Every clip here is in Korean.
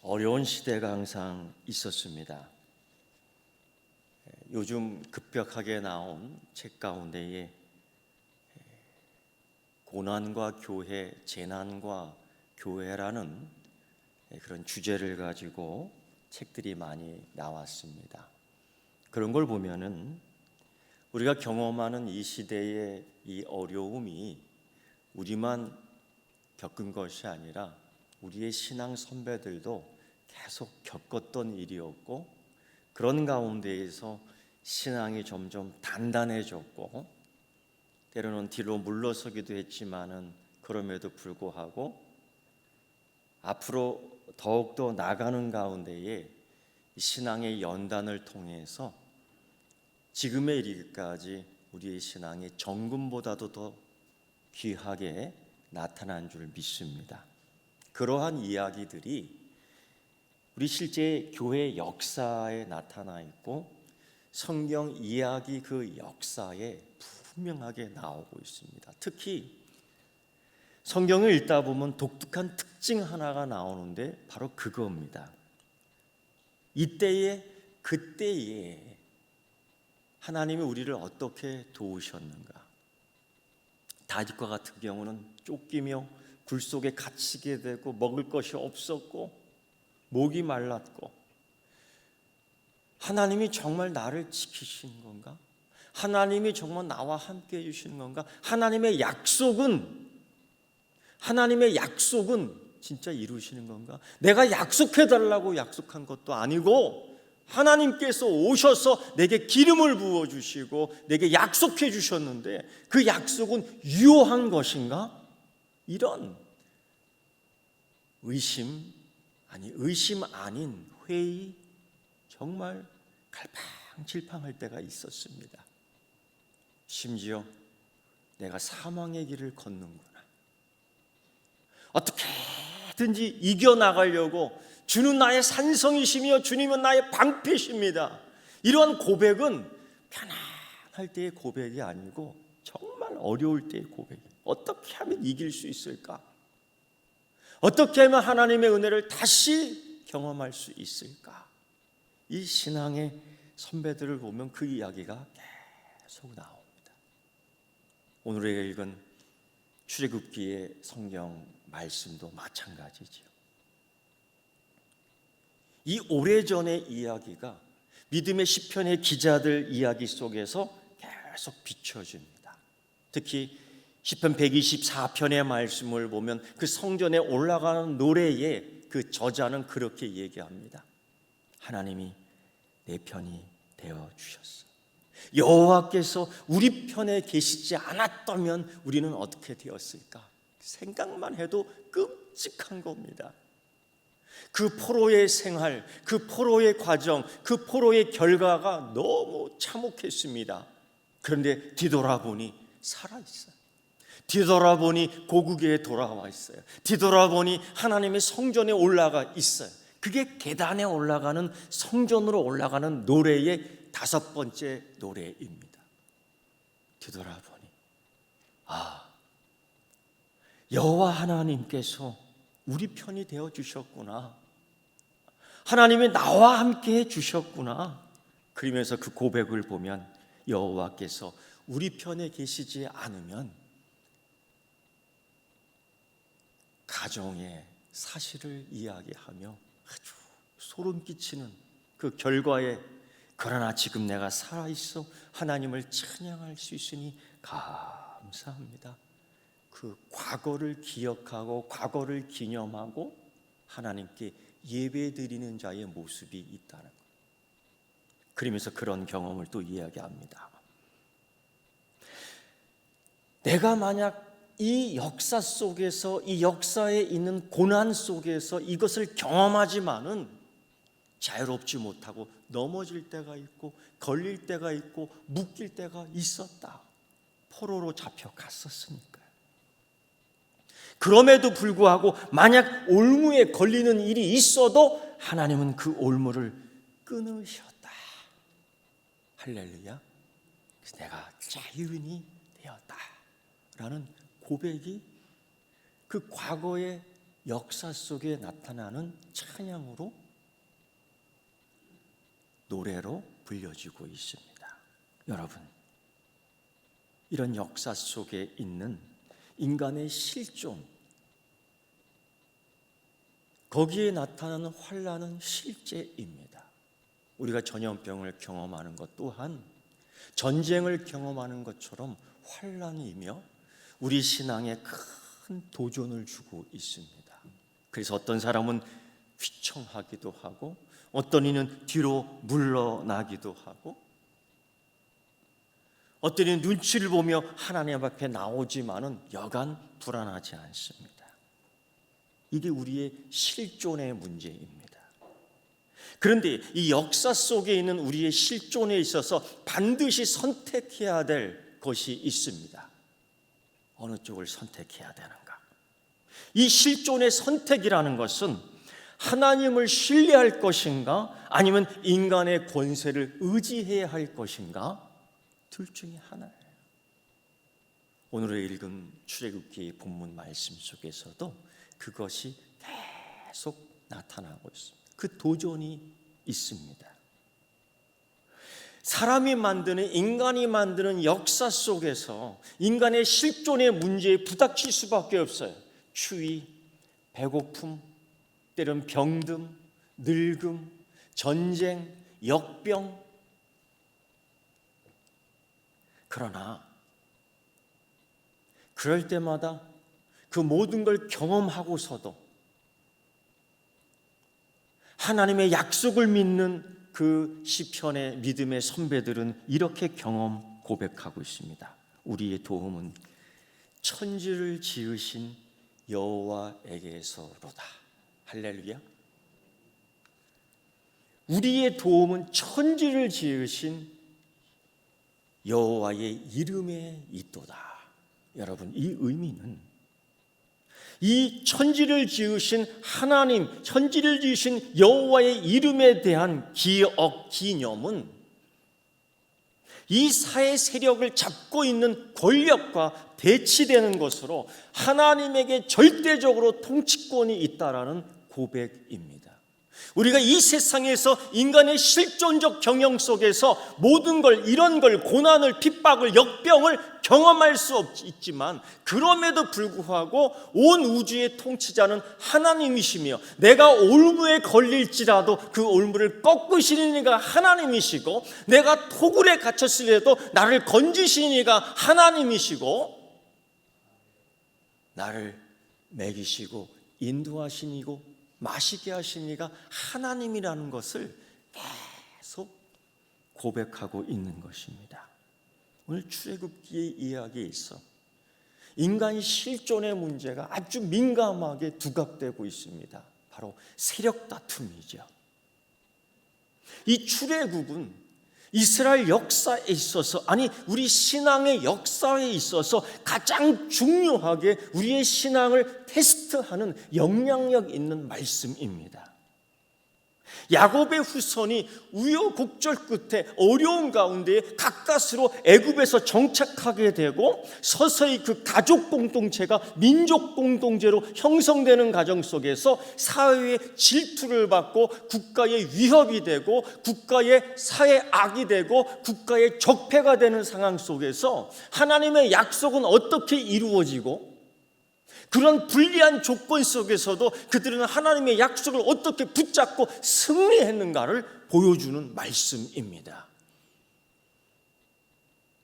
어려운 시대가 항상 있었습니다. 요즘 급격하게 나온 책 가운데에 고난과 교회, 재난과 교회라는 그런 주제를 가지고 책들이 많이 나왔습니다. 그런 걸 보면은 우리가 경험하는 이 시대의 이 어려움이 우리만 겪은 것이 아니라 우리의 신앙 선배들도 계속 겪었던 일이었고, 그런 가운데에서 신앙이 점점 단단해졌고 때로는 뒤로 물러서기도 했지만은 그럼에도 불구하고 앞으로 더욱더 나가는 가운데에 신앙의 연단을 통해서 지금에 이르기까지 우리의 신앙이 정금보다도 더 귀하게 나타난 줄 믿습니다. 그러한 이야기들이 우리 실제 교회 역사에 나타나 있고 성경 이야기 그 역사에 분명하게 나오고 있습니다. 특히 성경을 읽다 보면 독특한 특징 하나가 나오는데 바로 그겁니다. 이때에 그때에 하나님이 우리를 어떻게 도우셨는가. 다윗과 같은 경우는 쫓기며 굴 속에 갇히게 되고 먹을 것이 없었고 목이 말랐고, 하나님이 정말 나를 지키신 건가? 하나님이 정말 나와 함께 해주시는 건가? 하나님의 약속은 진짜 이루시는 건가? 내가 약속해달라고 약속한 것도 아니고 하나님께서 오셔서 내게 기름을 부어주시고 내게 약속해 주셨는데 그 약속은 유효한 것인가? 이런 의심 아닌 회의, 정말 갈팡질팡할 때가 있었습니다. 심지어 내가 사망의 길을 걷는구나, 어떻게든지 이겨나가려고 주는 나의 산성이시며 주님은 나의 방패십니다. 이러한 고백은 편안할 때의 고백이 아니고 정말 어려울 때의 고백이에요. 어떻게 하면 이길 수 있을까? 어떻게 하면 하나님의 은혜를 다시 경험할 수 있을까? 이 신앙의 선배들을 보면 그 이야기가 계속 나옵니다. 오늘 우리가 읽은 출애굽기의 성경 말씀도 마찬가지죠. 이 오래전의 이야기가 믿음의 시편의 기자들 이야기 속에서 계속 비춰집니다. 특히 시편 124편의 말씀을 보면 그 성전에 올라가는 노래의 그 저자는 그렇게 얘기합니다. 하나님이 내 편이 되어 주셨어. 여호와께서 우리 편에 계시지 않았다면 우리는 어떻게 되었을까? 생각만 해도 끔찍한 겁니다. 그 포로의 생활, 그 포로의 과정, 그 포로의 결과가 너무 참혹했습니다. 그런데 뒤돌아보니 살아있어요. 뒤돌아보니 고국에 돌아와 있어요. 뒤돌아보니 하나님의 성전에 올라가 있어요. 그게 계단에 올라가는, 성전으로 올라가는 노래의 5번째 노래입니다. 뒤돌아보니 여호와 하나님께서 우리 편이 되어 주셨구나. 하나님이 나와 함께 해 주셨구나. 그러면서 그 고백을 보면 여호와께서 우리 편에 계시지 않으면 가정의 사실을 이야기하며 아주 소름 끼치는 그 결과에, 그러나 지금 내가 살아있어 하나님을 찬양할 수 있으니 감사합니다. 그 과거를 기억하고 과거를 기념하고 하나님께 예배드리는 자의 모습이 있다는 것. 그러면서 그런 경험을 또 이야기합니다. 내가 만약 이 역사 속에서, 이 역사에 있는 고난 속에서 이것을 경험하지만은 자유롭지 못하고 넘어질 때가 있고 걸릴 때가 있고 묶일 때가 있었다. 포로로 잡혀갔었으니까요. 그럼에도 불구하고 만약 올무에 걸리는 일이 있어도 하나님은 그 올무를 끊으셨다. 할렐루야. 그래서 내가 자유인이 되었다 라는 고백이 그 과거의 역사 속에 나타나는 찬양으로, 노래로 불려지고 있습니다. 여러분, 이런 역사 속에 있는 인간의 실존, 거기에 나타나는 환난은 실제입니다. 우리가 전염병을 경험하는 것 또한 전쟁을 경험하는 것처럼 환난이며 우리 신앙에 큰 도전을 주고 있습니다. 그래서 어떤 사람은 휘청하기도 하고, 어떤 이는 뒤로 물러나기도 하고, 어떤 이는 눈치를 보며 하나님 앞에 나오지만은 여간 불안하지 않습니다. 이게 우리의 실존의 문제입니다. 그런데 이 역사 속에 있는 우리의 실존에 있어서 반드시 선택해야 될 것이 있습니다. 어느 쪽을 선택해야 되는가? 이 실존의 선택이라는 것은 하나님을 신뢰할 것인가, 아니면 인간의 권세를 의지해야 할 것인가, 둘 중에 하나예요. 오늘 읽은 출애굽기 본문 말씀 속에서도 그것이 계속 나타나고 있습니다. 그 도전이 있습니다. 사람이 만드는, 인간이 만드는 역사 속에서 인간의 실존의 문제에 부닥칠 수밖에 없어요. 추위, 배고픔, 때론 병듦, 늙음, 전쟁, 역병. 그러나 그럴 때마다 그 모든 걸 경험하고서도 하나님의 약속을 믿는 그 시편의 믿음의 선배들은 이렇게 경험 고백하고 있습니다. 우리의 도움은 천지를 지으신 여호와에게서로다. 할렐루야. 우리의 도움은 천지를 지으신 여호와의 이름에 있도다. 여러분, 이 의미는 이 천지를 지으신 하나님, 천지를 지으신 여호와의 이름에 대한 기억, 기념은 이 사회 세력을 잡고 있는 권력과 대치되는 것으로 하나님에게 절대적으로 통치권이 있다라는 고백입니다. 우리가 이 세상에서 인간의 실존적 경영 속에서 모든 걸, 이런 걸, 고난을, 핍박을, 역병을 경험할 수 있지만, 그럼에도 불구하고 온 우주의 통치자는 하나님이시며, 내가 올무에 걸릴지라도 그 올무를 꺾으시는 이가 하나님이시고, 내가 토굴에 갇혔으려도 나를 건지시는 이가 하나님이시고, 나를 먹이시고 인도하시니고 마시게 하신 이가 하나님이라는 것을 계속 고백하고 있는 것입니다. 오늘 출애굽기의 이야기에 있어 인간 실존의 문제가 아주 민감하게 두각되고 있습니다. 바로 세력 다툼이죠. 이 출애굽은 이스라엘 역사에 있어서, 아니 우리 신앙의 역사에 있어서 가장 중요하게 우리의 신앙을 테스트하는 영향력 있는 말씀입니다. 야곱의 후손이 우여곡절 끝에 어려운 가운데 가까스로 애굽에서 정착하게 되고, 서서히 그 가족 공동체가 민족 공동체로 형성되는 과정 속에서 사회의 질투를 받고 국가의 위협이 되고 국가의 사회 악이 되고 국가의 적폐가 되는 상황 속에서 하나님의 약속은 어떻게 이루어지고, 그런 불리한 조건 속에서도 그들은 하나님의 약속을 어떻게 붙잡고 승리했는가를 보여주는 말씀입니다.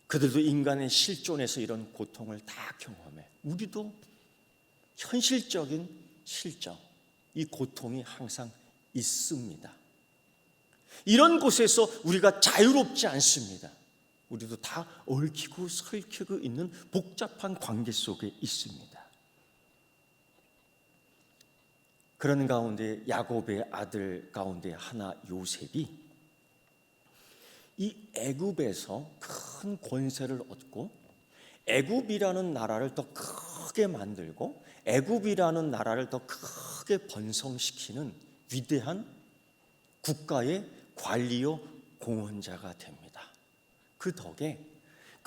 그들도 인간의 실존에서 이런 고통을 다 경험해. 우리도 현실적인 실정, 이 고통이 항상 있습니다. 이런 곳에서 우리가 자유롭지 않습니다. 우리도 다 얽히고 설키고 있는 복잡한 관계 속에 있습니다. 그런 가운데 야곱의 아들 가운데 하나 요셉이 이 애굽에서 큰 권세를 얻고 애굽이라는 나라를 더 크게 만들고 애굽이라는 나라를 더 크게 번성시키는 위대한 국가의 관리요 공헌자가 됩니다. 그 덕에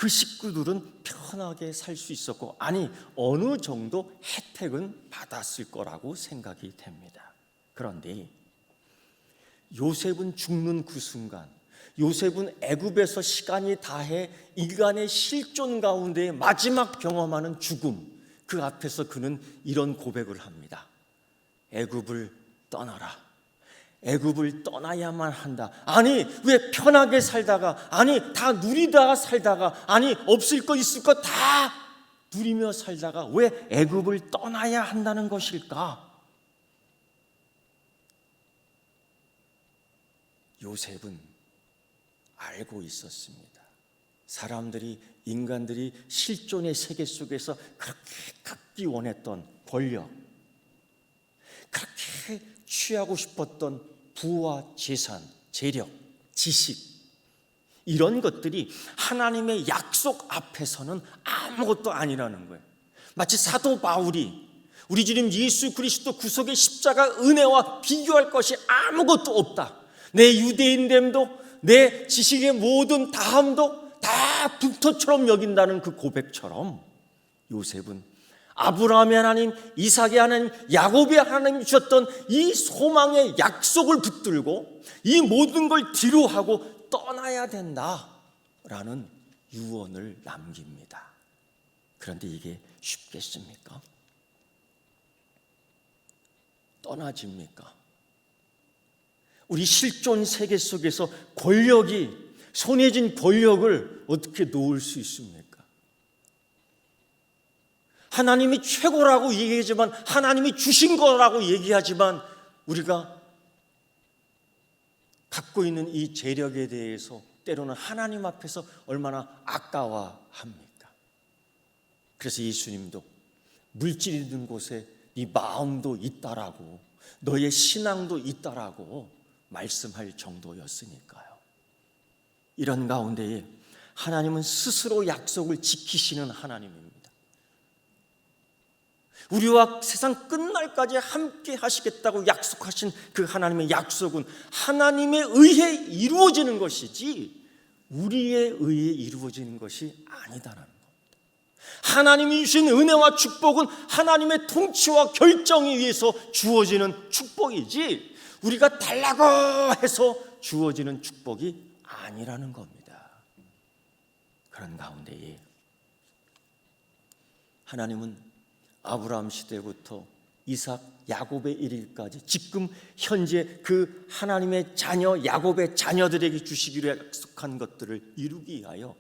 그 식구들은 편하게 살 수 있었고, 아니 어느 정도 혜택은 받았을 거라고 생각이 됩니다. 그런데 요셉은 죽는 그 순간, 요셉은 애굽에서 시간이 다해 인간의 실존 가운데 마지막 경험하는 죽음, 그 앞에서 그는 이런 고백을 합니다. 애굽을 떠나라. 애굽을 떠나야만 한다. 아니 왜 편하게 살다가, 아니 다 누리다가 살다가, 아니 없을 거 있을 거 다 누리며 살다가 왜 애굽을 떠나야 한다는 것일까? 요셉은 알고 있었습니다. 사람들이, 인간들이 실존의 세계 속에서 그렇게 갖기 원했던 권력, 그렇게 취하고 싶었던 부와 재산, 재력, 지식, 이런 것들이 하나님의 약속 앞에서는 아무것도 아니라는 거예요. 마치 사도 바울이 우리 주님 예수 그리스도 구속의 십자가 은혜와 비교할 것이 아무것도 없다, 내 유대인됨도 내 지식의 모든 다함도 다 북토처럼 여긴다는 그 고백처럼, 요셉은 아브라함의 하나님, 이삭의 하나님, 야곱의 하나님이 주셨던 이 소망의 약속을 붙들고 이 모든 걸 뒤로하고 떠나야 된다라는 유언을 남깁니다. 그런데 이게 쉽겠습니까? 떠나집니까? 우리 실존 세계 속에서 권력이, 손에 쥔 권력을 어떻게 놓을 수 있습니까? 하나님이 최고라고 얘기하지만, 하나님이 주신 거라고 얘기하지만, 우리가 갖고 있는 이 재력에 대해서 때로는 하나님 앞에서 얼마나 아까워합니까? 그래서 예수님도 물질이 있는 곳에 네 마음도 있다라고, 너의 신앙도 있다라고 말씀할 정도였으니까요. 이런 가운데에 하나님은 스스로 약속을 지키시는 하나님입니다. 우리와 세상 끝날까지 함께 하시겠다고 약속하신 그 하나님의 약속은 하나님에 의해 이루어지는 것이지 우리에 의해 이루어지는 것이 아니다라는 겁니다. 하나님이 주신 은혜와 축복은 하나님의 통치와 결정에 의해서 주어지는 축복이지 우리가 달라고 해서 주어지는 축복이 아니라는 겁니다. 그런 가운데에 하나님은 아브라함 시대부터 이삭, 야곱의 이르기까지 지금 현재 그 하나님의 자녀 야곱의 자녀들에게 주시기로 약속한 것들을 이루기 위하여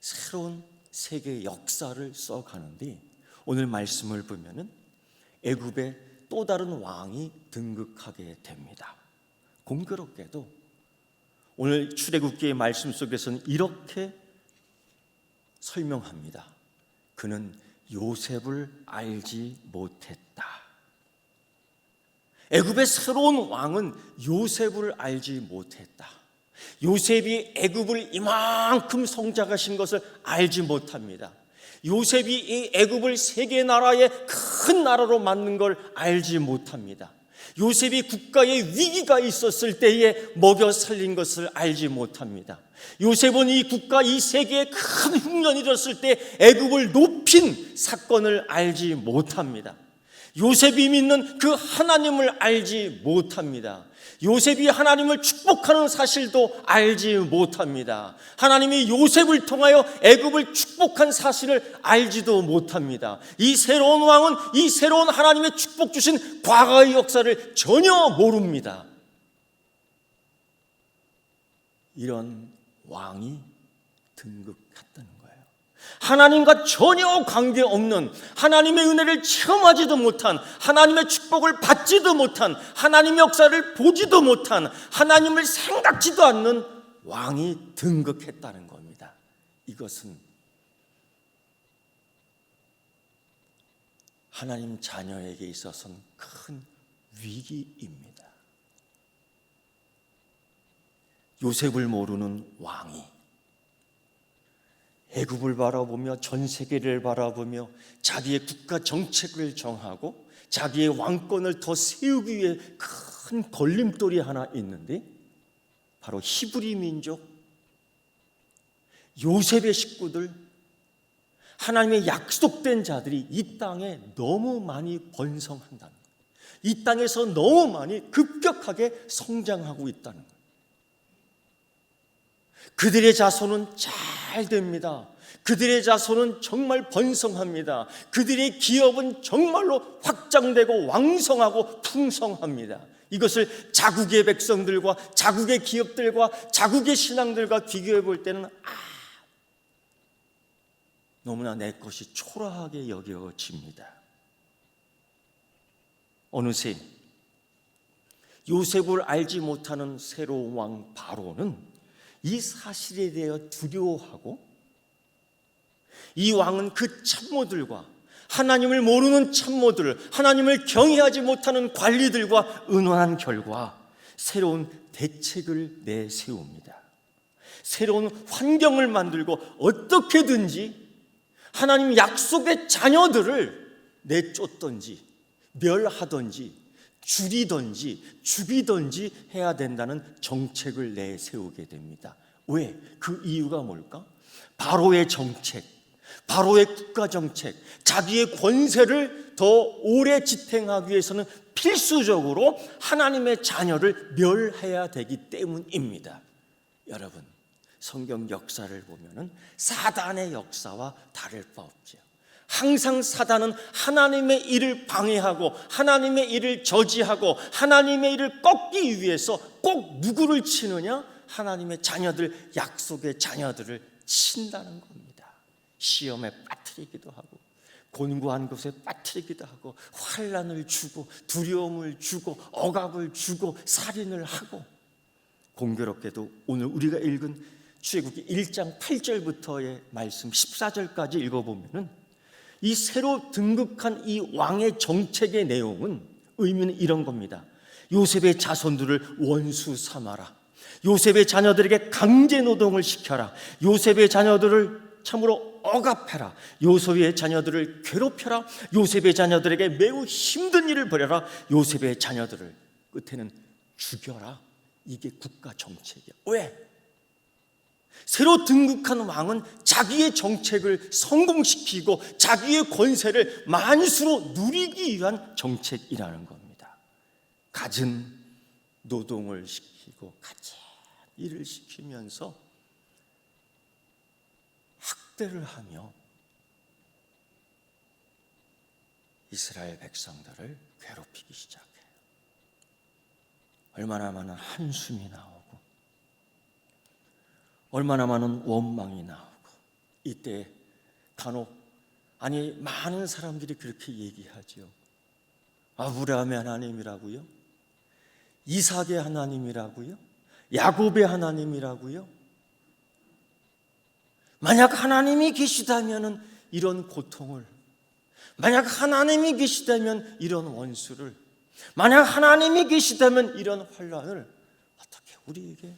새로운 세계의 역사를 써가는데, 오늘 말씀을 보면은 애굽에 또 다른 왕이 등극하게 됩니다. 공교롭게도 오늘 출애굽기의 말씀 속에서는 이렇게 설명합니다. 그는 요셉을 알지 못했다. 애굽의 새로운 왕은 요셉을 알지 못했다. 요셉이 애굽을 이만큼 성장하신 것을 알지 못합니다. 요셉이 이 애굽을 세계 나라의 큰 나라로 만든 걸 알지 못합니다. 요셉이 국가에 위기가 있었을 때에 먹여 살린 것을 알지 못합니다. 요셉은 이 국가, 이 세계에 큰 흉년이 일었을 때 애굽을 높인 사건을 알지 못합니다. 요셉이 믿는 그 하나님을 알지 못합니다. 요셉이 하나님을 축복하는 사실도 알지 못합니다. 하나님이 요셉을 통하여 애굽을 축복한 사실을 알지도 못합니다. 이 새로운 왕은 이 새로운 하나님의 축복 주신 과거의 역사를 전혀 모릅니다. 이런 왕이 등극했다는 거예요. 하나님과 전혀 관계없는, 하나님의 은혜를 체험하지도 못한, 하나님의 축복을 받지도 못한, 하나님의 역사를 보지도 못한, 하나님을 생각지도 않는 왕이 등극했다는 겁니다. 이것은 하나님 자녀에게 있어서는 큰 위기입니다. 요셉을 모르는 왕이 애굽을 바라보며 전 세계를 바라보며 자기의 국가 정책을 정하고 자기의 왕권을 더 세우기 위해 큰 걸림돌이 하나 있는데, 바로 히브리 민족, 요셉의 식구들, 하나님의 약속된 자들이 이 땅에 너무 많이 번성한다는 거예요. 이 땅에서 너무 많이 급격하게 성장하고 있다는 거예요. 그들의 자손은 잘 됩니다. 그들의 자손은 정말 번성합니다. 그들의 기업은 정말로 확장되고 왕성하고 풍성합니다. 이것을 자국의 백성들과 자국의 기업들과 자국의 신앙들과 비교해 볼 때는 너무나 내 것이 초라하게 여겨집니다. 어느새 요셉을 알지 못하는 새로운 왕 바로는 이 사실에 대해 두려워하고, 이 왕은 그 참모들과 하나님을 모르는 참모들, 하나님을 경외하지 못하는 관리들과 의논한 결과 새로운 대책을 내세웁니다. 새로운 환경을 만들고 어떻게든지 하나님 약속의 자녀들을 내쫓든지 멸하든지 줄이든지 죽이든지 해야 된다는 정책을 내세우게 됩니다. 왜? 그 이유가 뭘까? 바로의 정책, 바로의 국가 정책, 자기의 권세를 더 오래 지탱하기 위해서는 필수적으로 하나님의 자녀를 멸해야 되기 때문입니다. 여러분, 성경 역사를 보면은 사단의 역사와 다를 바 없죠. 항상 사단은 하나님의 일을 방해하고 하나님의 일을 저지하고 하나님의 일을 꺾기 위해서 꼭 누구를 치느냐? 하나님의 자녀들, 약속의 자녀들을 친다는 겁니다. 시험에 빠뜨리기도 하고 곤고한 곳에 빠뜨리기도 하고 환난을 주고 두려움을 주고 억압을 주고 살인을 하고, 공교롭게도 오늘 우리가 읽은 출애굽기 1장 8절부터의 말씀 14절까지 읽어보면은 이 새로 등극한 이 왕의 정책의 내용은, 의미는 이런 겁니다. 요셉의 자손들을 원수 삼아라. 요셉의 자녀들에게 강제 노동을 시켜라. 요셉의 자녀들을 참으로 억압해라. 요셉의 자녀들을 괴롭혀라. 요셉의 자녀들에게 매우 힘든 일을 벌여라. 요셉의 자녀들을 끝에는 죽여라. 이게 국가 정책이야. 왜? 새로 등극한 왕은 자기의 정책을 성공시키고 자기의 권세를 만수로 누리기 위한 정책이라는 겁니다. 갖은 노동을 시키고 갖은 일을 시키면서 학대를 하며 이스라엘 백성들을 괴롭히기 시작해요. 얼마나 많은 한숨이 나오고 얼마나 많은 원망이 나오고, 이때 간혹 많은 사람들이 그렇게 얘기하죠. 아브라함의 하나님이라고요? 이삭의 하나님이라고요? 야곱의 하나님이라고요? 만약 하나님이 계시다면 이런 고통을, 만약 하나님이 계시다면 이런 원수를, 만약 하나님이 계시다면 이런 환난을 어떻게 우리에게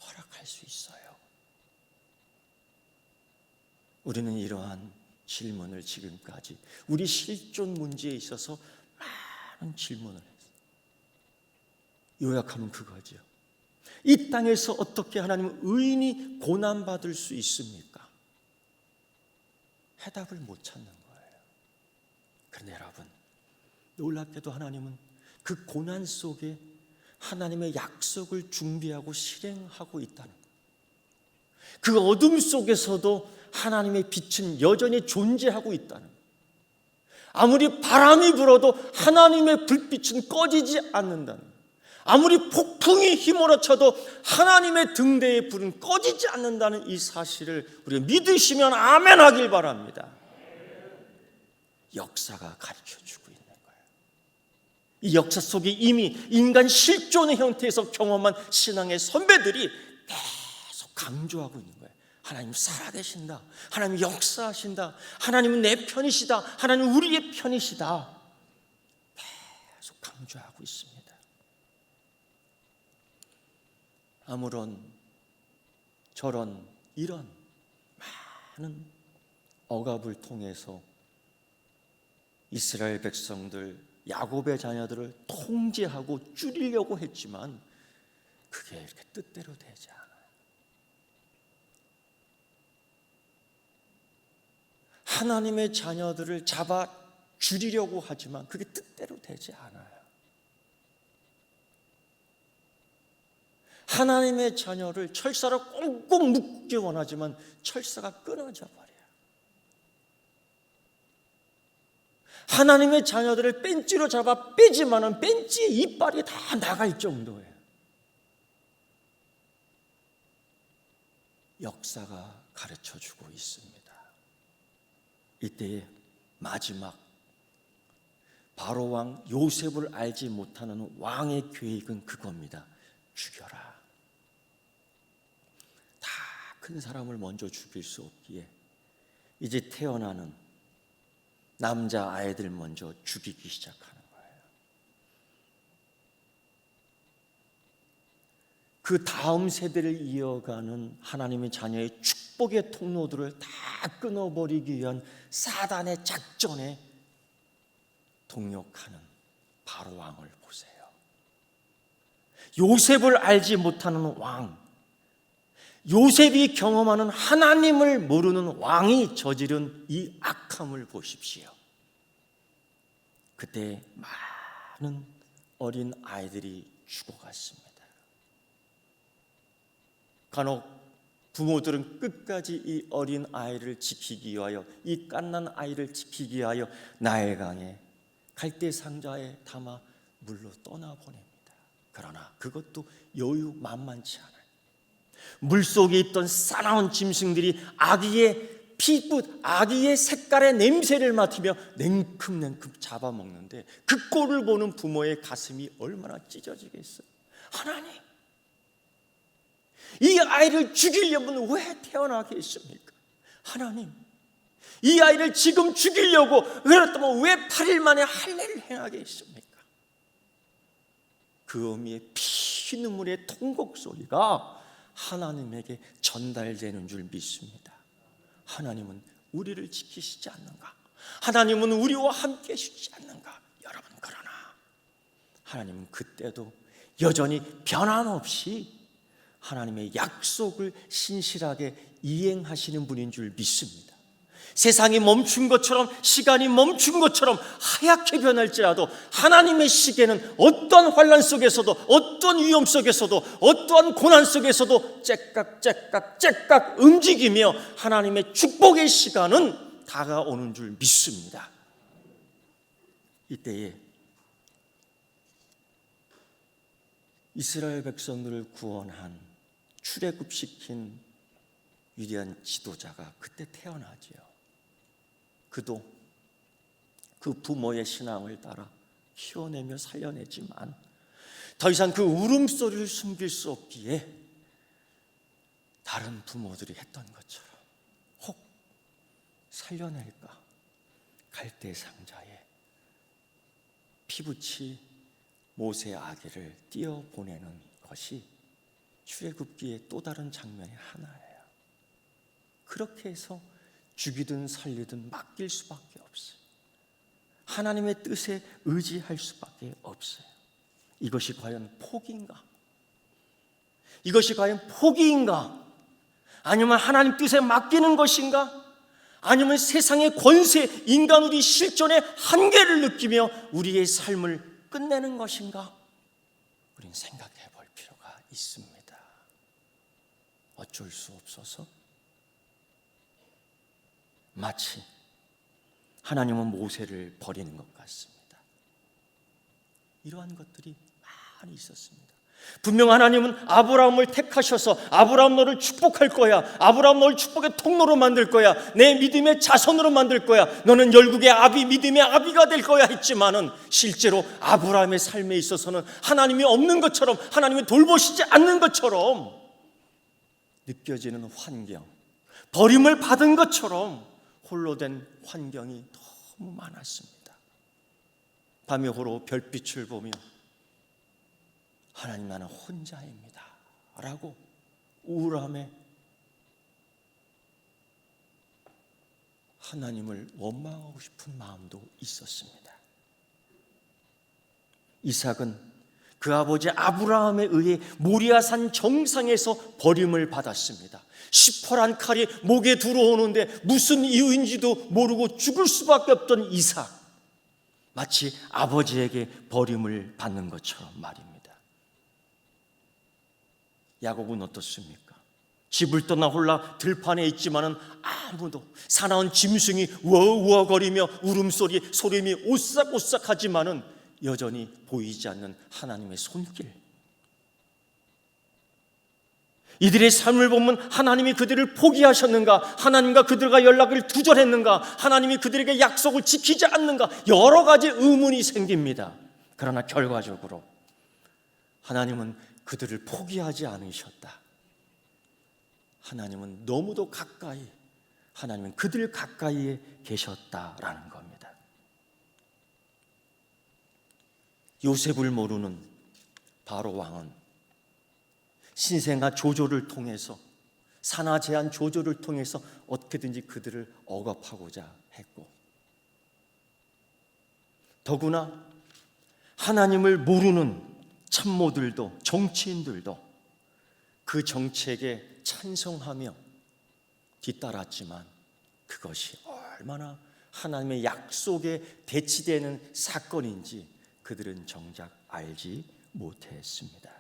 허락할 수 있어요? 우리는 이러한 질문을 지금까지 우리 실존 문제에 있어서 많은 질문을 했어요. 요약하면 그거죠. 이 땅에서 어떻게 하나님은 의인이 고난받을 수 있습니까? 해답을 못 찾는 거예요. 그런데 여러분, 놀랍게도 하나님은 그 고난 속에 하나님의 약속을 준비하고 실행하고 있다는 거예요. 그 어둠 속에서도 하나님의 빛은 여전히 존재하고 있다는 거예요. 아무리 바람이 불어도 하나님의 불빛은 꺼지지 않는다는 거예요. 아무리 폭풍이 휘몰아쳐도 하나님의 등대의 불은 꺼지지 않는다는 이 사실을 우리가 믿으시면 아멘 하길 바랍니다. 역사가 가르쳐주고 있는 거예요. 이 역사 속에 이미 인간 실존의 형태에서 경험한 신앙의 선배들이 계속 강조하고 있는 거예요. 하나님 살아계신다. 하나님 역사하신다. 하나님은 내 편이시다. 하나님 우리의 편이시다. 계속 강조하고 있습니다. 아무런 저런 이런 많은 억압을 통해서 이스라엘 백성들, 야곱의 자녀들을 통제하고 줄이려고 했지만, 그게 이렇게 뜻대로 되지 않아요. 하나님의 자녀들을 잡아 죽이려고 하지만 그게 뜻대로 되지 않아요. 하나님의 자녀를 철사로 꽁꽁 묶기 원하지만 철사가 끊어져 버려요. 하나님의 자녀들을 벤치로 잡아 빼지만은 벤치의 이빨이 다 나갈 정도예요. 역사가 가르쳐주고 있습니다. 이때의 마지막 바로 왕 요셉을 알지 못하는 왕의 계획은 그겁니다. 죽여라. 다 큰 사람을 먼저 죽일 수 없기에 이제 태어나는 남자 아이들 먼저 죽이기 시작하는 거예요. 그 다음 세대를 이어가는 하나님의 자녀의 축복의 통로들을 다 끊어버리기 위한 사단의 작전에 동력하는 바로 왕을 보세요. 요셉을 알지 못하는 왕, 요셉이 경험하는 하나님을 모르는 왕이 저지른 이 악함을 보십시오. 그때 많은 어린 아이들이 죽어갔습니다. 간혹 부모들은 끝까지 이 어린 아이를 지키기 위하여, 이 갓난 아이를 지키기 위하여 나일강에 갈대 상자에 담아 물로 떠나보냅니다. 그러나 그것도 여유 만만치 않아요. 물속에 있던 싸나운 짐승들이 아기의 피붓, 아기의 색깔의 냄새를 맡으며 냉큼냉큼 잡아먹는데 그 꼴을 보는 부모의 가슴이 얼마나 찢어지겠어요. 하나님, 이 아이를 죽이려면 왜 태어나게 했습니까? 하나님, 이 아이를 지금 죽이려고 그렇다면 왜 8일 만에 할례를 행하게 했습니까? 그 어미의 피눈물의 통곡 소리가 하나님에게 전달되는 줄 믿습니다. 하나님은 우리를 지키시지 않는가? 하나님은 우리와 함께 하시지 않는가? 여러분, 그러나 하나님은 그때도 여전히 변함없이 하나님의 약속을 신실하게 이행하시는 분인 줄 믿습니다. 세상이 멈춘 것처럼, 시간이 멈춘 것처럼 하얗게 변할지라도 하나님의 시계는 어떠한 환난 속에서도, 어떠한 위험 속에서도, 어떠한 고난 속에서도 째깍 움직이며 하나님의 축복의 시간은 다가오는 줄 믿습니다. 이때에 이스라엘 백성들을 구원한, 출애굽시킨 위대한 지도자가 그때 태어나지요. 그도 그 부모의 신앙을 따라 키워내며 살려내지만 더 이상 그 울음소리를 숨길 수 없기에 다른 부모들이 했던 것처럼 혹 살려낼까 갈대 상자에 피붙이 모세 아기를 띄어보내는 것이 출애굽기의 또 다른 장면의 하나예요. 그렇게 해서 죽이든 살리든 맡길 수밖에 없어요. 하나님의 뜻에 의지할 수밖에 없어요. 이것이 과연 포기인가? 이것이 과연 포기인가? 아니면 하나님 뜻에 맡기는 것인가? 아니면 세상의 권세, 인간 우리 실존의 한계를 느끼며 우리의 삶을 끝내는 것인가? 우리는 생각해 볼 필요가 있습니다. 어쩔 수 없어서 마치 하나님은 모세를 버리는 것 같습니다. 이러한 것들이 많이 있었습니다. 분명 하나님은 아브라함을 택하셔서 아브라함 너를 축복할 거야, 아브라함 너를 축복의 통로로 만들 거야, 내 믿음의 자손으로 만들 거야, 너는 열국의 아비, 믿음의 아비가 될 거야 했지만은 실제로 아브라함의 삶에 있어서는 하나님이 없는 것처럼, 하나님이 돌보시지 않는 것처럼 느껴지는 환경, 버림을 받은 것처럼 홀로 된 환경이 너무 많았습니다. 밤에 홀로 별빛을 보며 하나님, 나는 혼자입니다 라고 우울함에 하나님을 원망하고 싶은 마음도 있었습니다. 이삭은 그 아버지 아브라함에 의해 모리아산 정상에서 버림을 받았습니다. 시퍼란 칼이 목에 들어오는데 무슨 이유인지도 모르고 죽을 수밖에 없던 이삭, 마치 아버지에게 버림을 받는 것처럼 말입니다. 야곱은 어떻습니까? 집을 떠나 홀라 들판에 있지만은 아무도, 사나운 짐승이 우어우어거리며 울음소리, 소림이 오싹오싹하지만은 여전히 보이지 않는 하나님의 손길. 이들의 삶을 보면 하나님이 그들을 포기하셨는가? 하나님과 그들과 연락을 두절했는가? 하나님이 그들에게 약속을 지키지 않는가? 여러 가지 의문이 생깁니다. 그러나 결과적으로 하나님은 그들을 포기하지 않으셨다. 하나님은 너무도 가까이, 하나님은 그들 가까이에 계셨다라는 겁니다. 요셉을 모르는 바로 왕은 신생아 조조를 통해서, 산하 제한 조조를 통해서 어떻게든지 그들을 억압하고자 했고, 더구나 하나님을 모르는 참모들도, 정치인들도 그 정책에 찬성하며 뒤따랐지만 그것이 얼마나 하나님의 약속에 대치되는 사건인지 그들은 정작 알지 못했습니다.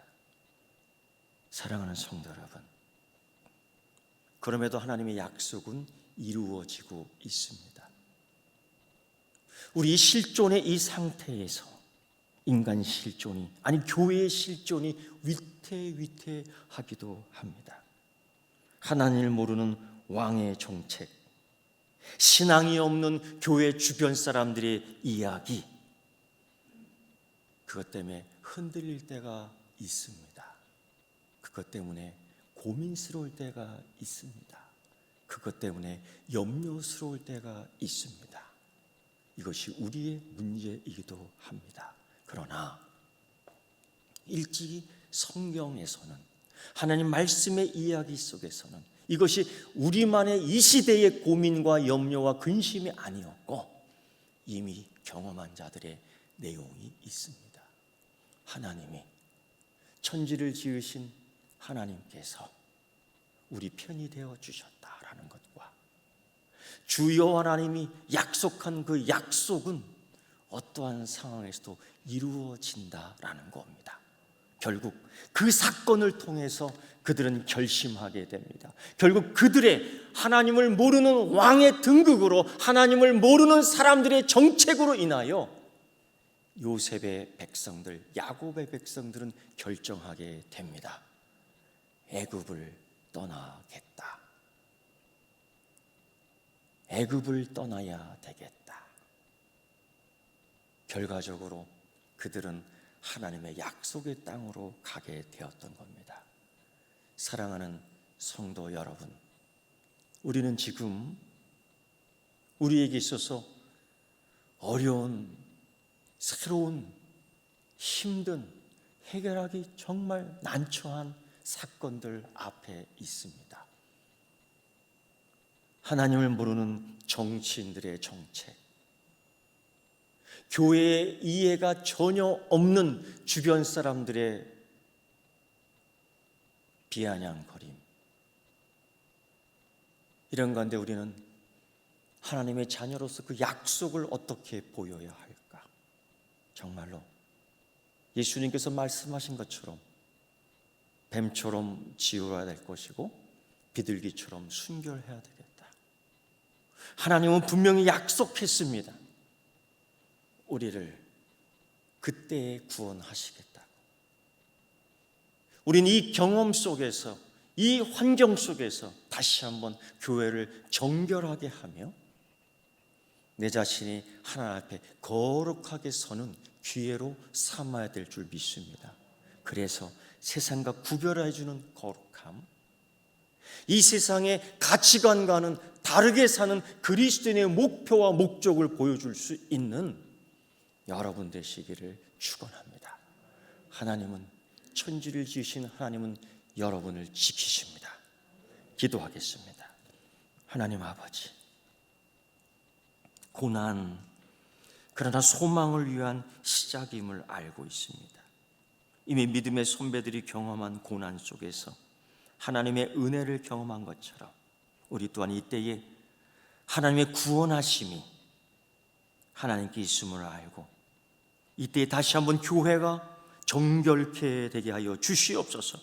사랑하는 성도 여러분, 그럼에도 하나님의 약속은 이루어지고 있습니다. 우리 실존의 이 상태에서 인간 실존이, 아니 교회의 실존이 위태위태하기도 합니다. 하나님을 모르는 왕의 정책, 신앙이 없는 교회 주변 사람들의 이야기, 그것 때문에 흔들릴 때가 있습니다. 그것 때문에 고민스러울 때가 있습니다. 그것 때문에 염려스러울 때가 있습니다. 이것이 우리의 문제이기도 합니다. 그러나 일찍이 성경에서는, 하나님 말씀의 이야기 속에서는 이것이 우리만의 이 시대의 고민과 염려와 근심이 아니었고 이미 경험한 자들의 내용이 있습니다. 하나님이, 천지를 지으신 하나님께서 우리 편이 되어 주셨다라는 것과 주 여호와 하나님이 약속한 그 약속은 어떠한 상황에서도 이루어진다라는 겁니다. 결국 그 사건을 통해서 그들은 결심하게 됩니다. 결국 그들의 하나님을 모르는 왕의 등극으로, 하나님을 모르는 사람들의 정책으로 인하여 요셉의 백성들, 야곱의 백성들은 결정하게 됩니다. 애굽을 떠나겠다. 애굽을 떠나야 되겠다. 결과적으로 그들은 하나님의 약속의 땅으로 가게 되었던 겁니다. 사랑하는 성도 여러분, 우리는 지금 우리에게 있어서 어려운, 새로운, 힘든, 해결하기 정말 난처한 사건들 앞에 있습니다. 하나님을 모르는 정치인들의 정책, 교회의 이해가 전혀 없는 주변 사람들의 비아냥거림, 이런 가운데 우리는 하나님의 자녀로서 그 약속을 어떻게 보여야 할까? 정말로 예수님께서 말씀하신 것처럼 뱀처럼 지어야 될 것이고 비둘기처럼 순결해야 되겠다. 하나님은 분명히 약속했습니다. 우리를 그때에 구원하시겠다고. 우리는 이 경험 속에서, 이 환경 속에서 다시 한번 교회를 정결하게 하며 내 자신이 하나님 앞에 거룩하게 서는 기회로 삼아야 될 줄 믿습니다. 그래서 세상과 구별해주는 거룩함, 이 세상의 가치관과는 다르게 사는 그리스도인의 목표와 목적을 보여줄 수 있는 여러분 되시기를 축원합니다. 하나님은, 천지를 지으신 하나님은 여러분을 지키십니다. 기도하겠습니다. 하나님 아버지, 고난, 그러나 소망을 위한 시작임을 알고 있습니다. 이미 믿음의 선배들이 경험한 고난 속에서 하나님의 은혜를 경험한 것처럼 우리 또한 이때에 하나님의 구원하심이 하나님께 있음을 알고 이때에 다시 한번 교회가 정결케 되게 하여 주시옵소서.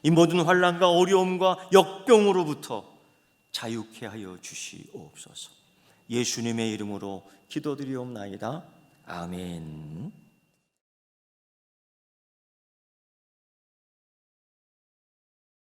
이 모든 환난과 어려움과 역병으로부터 자유케 하여 주시옵소서. 예수님의 이름으로 기도드리옵나이다. 아멘.